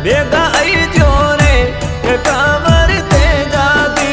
बेगा आई जो रे के कांवर तेजा दी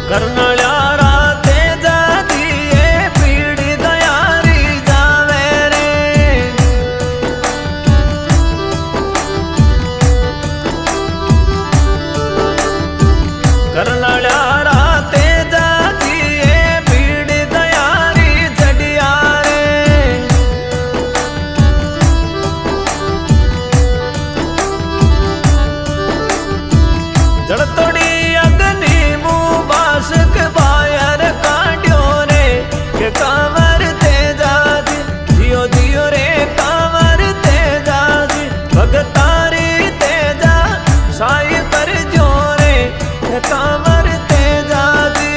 करनाळ्या जड़तोड़ी अग्नि मुँह बासक बायर कांड्यो रे के कांवर तेजा दी जियो जियो रे कांवर तेजा दी भगतारी तेजा साई कर जो रे के कांवर तेजा दी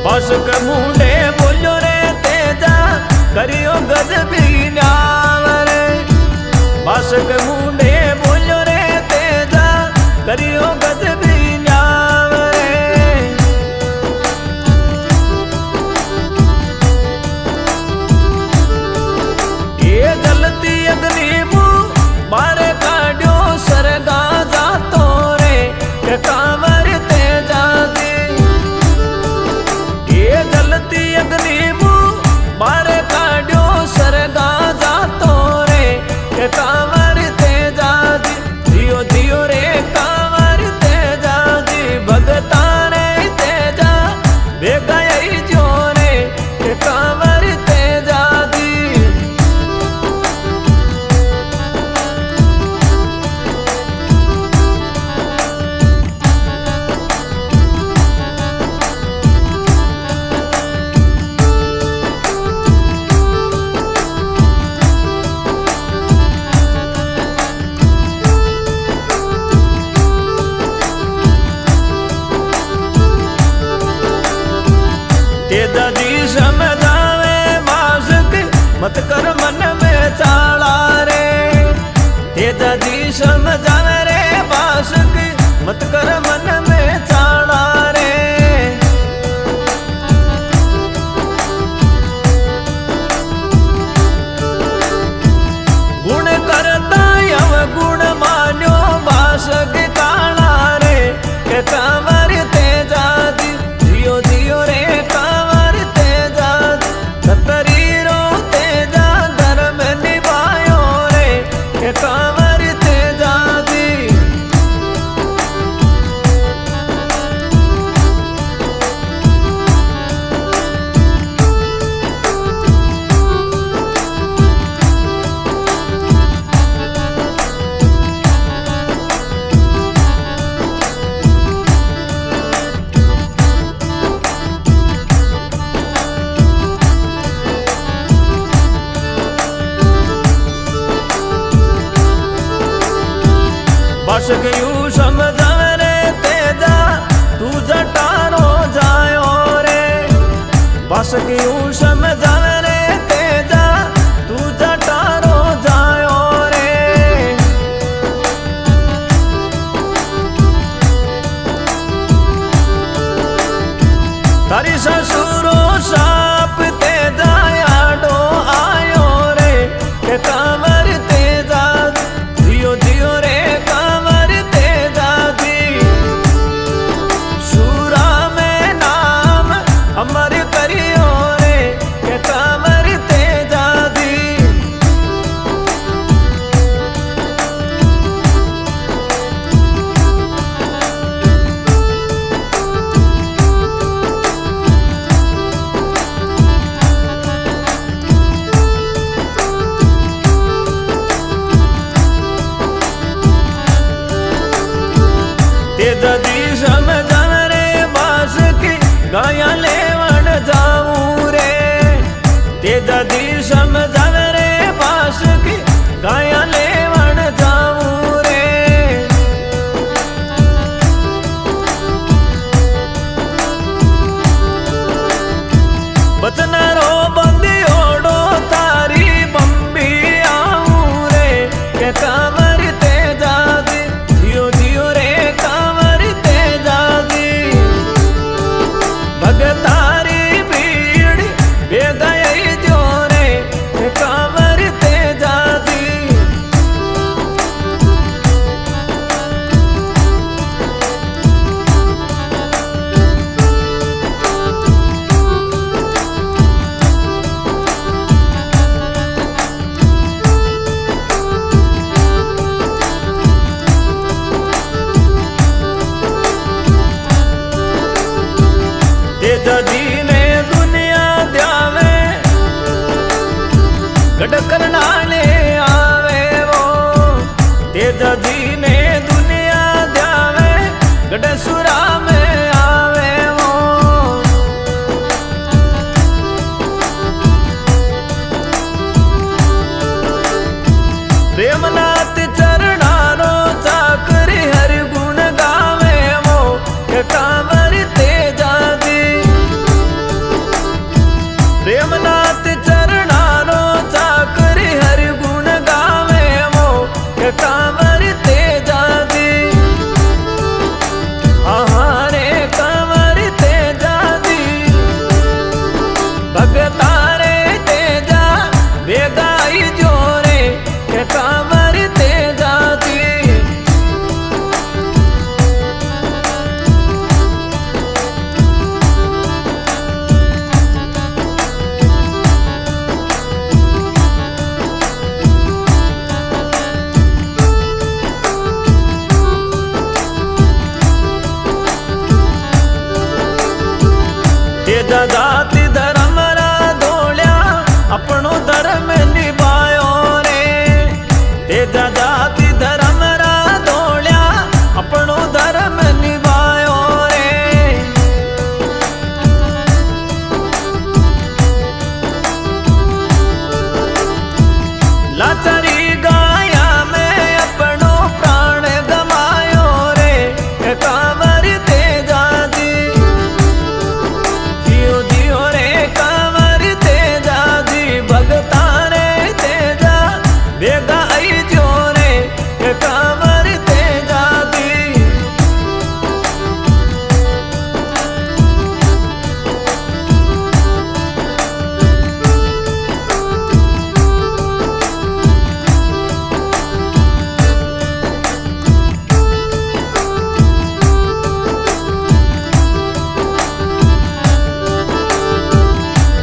बासक मुंडे बोलो रे तेजा करियो गजबी न्याव रे बासक मुंडे बोलो रे तेजा करियो गजबी न्याव रे ये जलती अग्नि मुँह मारे काड्यो सरगा जातो रे के कांवर तेजा दी जलती अग्नि मुँह मारे काड्यो सरगा जातो रे के कांवर तेजा दी जियो जियो रे कांवर तेजा दी भगता रे तेजा बेगा आई जो रे के कांवर तेजा दी तेजा दी समझावे मासक मत कर मन में चाला रे तेजा दी समझावे रे मासक मत कर मन में चाला रे गुण करता यव गुण मान्यो मासक काला रे के कांवर तेजा दी जियो जियो रे कांवर तेजा दी बासक यूं समझावे रे तेजा तू जटारो जायो रे बासक यूं समझावे रे तेजा तू जटारो जायो रे तारी ससुरो साप तेजा आडो आयो रे के कांवर तेजा जियो जियो रे अमर करियो रे के कांवर तेजा दी गाया लेवण जाऊं रे तेजा दी समझावे रे बास की गाया लेवण जाऊं रे बचनारो बंदी ओडो तारी बम्बी आऊं रे के कांवर तेजा दी जियो जियो रे कांवर तेजा दी भगतारी भीड़ बेगई जो रे के कांवर तेजा दी तेजा जी ने दुनिया द्यावे गढ़ करनाने आवे वो तेजा जी ने दुनिया द्यावे गढ़ सुरा में आवे वो प्रेमनाथ चरणारो चाकरी हर गुण गावे वो के कांवर तेजा दी प्रेमनाथ चरणारो चाकरी हर गुण गावे वो के कांवर तेजा दी आहारे कांवर तेजा दी भगतारे तेजा बेगाई जोरे के कांवर तेजा दी तेजा जाति धर्म रा धोलिया अपनो धर्म निभायो रे तेजा जाति धर्म रा धोलिया अपनो धर्म निभायो रे लाचारी गाया में अपनो प्राण गमायो रे के कांवर तेजा दी जियो जियो रे कांवर तेजा दी भगतारे तेजा बेगा आई जो रे के कांवर तेजा दी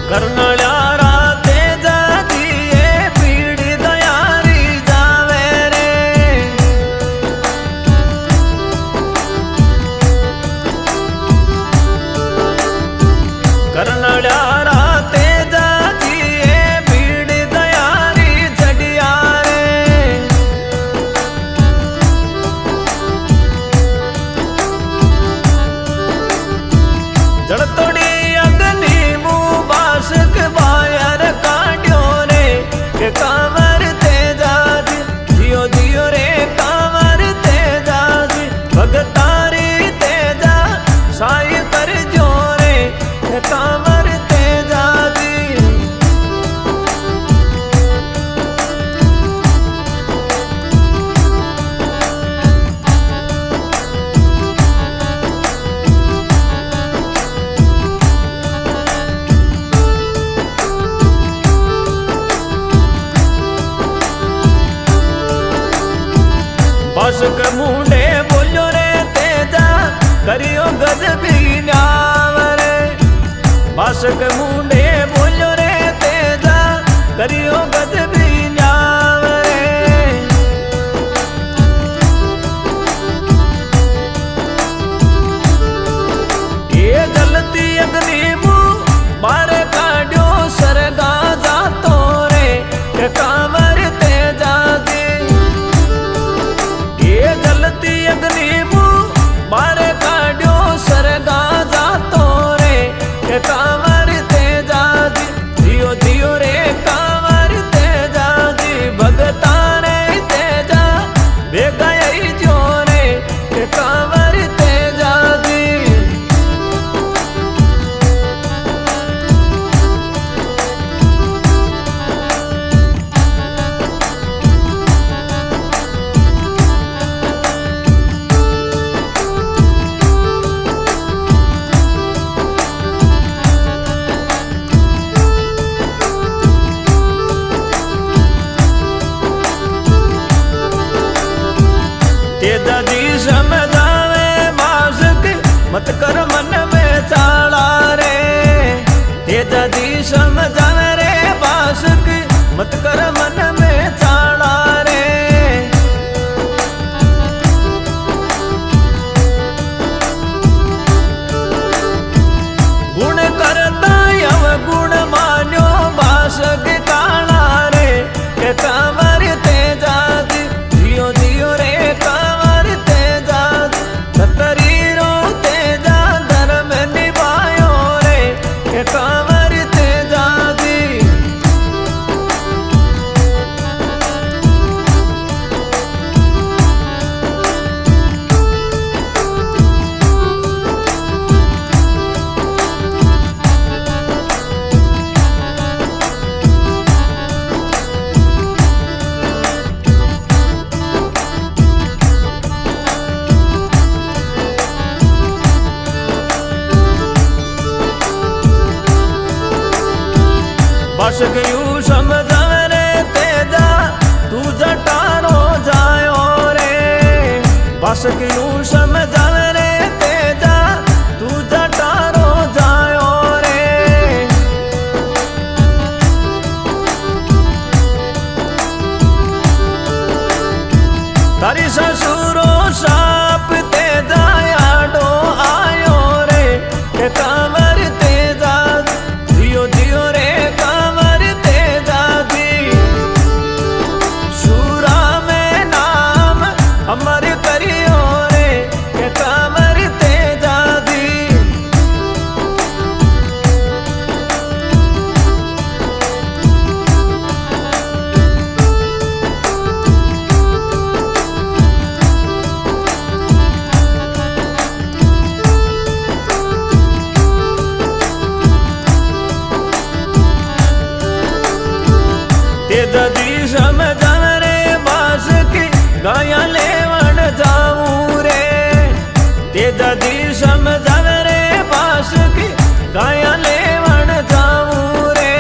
करनाळ्यारा तेजा दिए पीड़ी दयारी जावे रे करनाळ्यारा तेजा दिए पीड़ी दयारी जडिया रे जड़तोड़ी अग्नि मुँह बासक बायर काट्यो रे के कांवर तेजा दी जियो जियो रे कांवर तेजा दी भगतारी तेजा साई कर जो रे के कांवर तेजा दी बासक मुंडे बोलो रे तेजा करियो गजबी न्याव रे बासक मुंडे बोलो रे तेजा करियो गजबी न्याव रे ये जलती अग्नि मुँह बारे काढ़ो सरगा जातो रे के कांवर तेजा दी ये जलती अग्नि मुँह बारे काढ़ो सरगा जातो रे मत कर मन में चाला रे तेजा जी समझावे रे बासुक मत कर मन में चाला रे गुण करता अवगुण मान्यो बासुक काला रे के कांवर तेजा जी जियो जियो रे कांवर तेजा सतरी रो तेजा धर्म निभायो रे के कांवर तेजा जी बासुक यूं समझावे रे तेजा तू जटारो जायो रे बासुक यूं समझावे रे तेजा तू जटारो जायो रे तारी ससुरो साप तेजा आडो आयो रे के कांवर तेजा जियो जियो रे अमर करियो रे के कांवर तेजा दी तेजा दी समझावे रे बासुक गाया लेवन जाऊं रे तेजा दी समझावे रे बासुक गाया लेवन जाऊं रे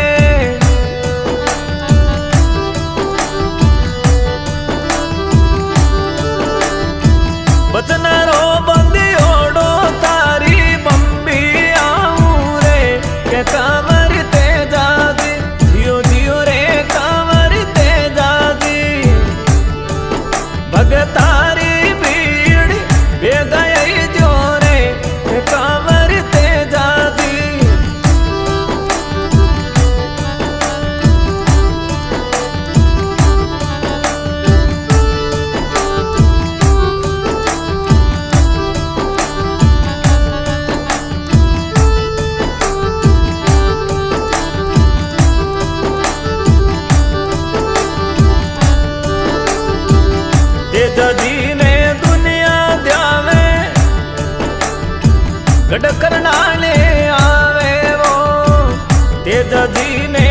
बचन रो बंदी ओडो तारी बम्बी आऊं रे के कांवर तेजा दी जियो जियो रे कांवर तेजा दी भगतारी भीड़ बेगई जो रे कांवर तेजा दी तेजा जी ने दुनिया ध्यावे गढ़ करना ले आवे वो तेजा जी ने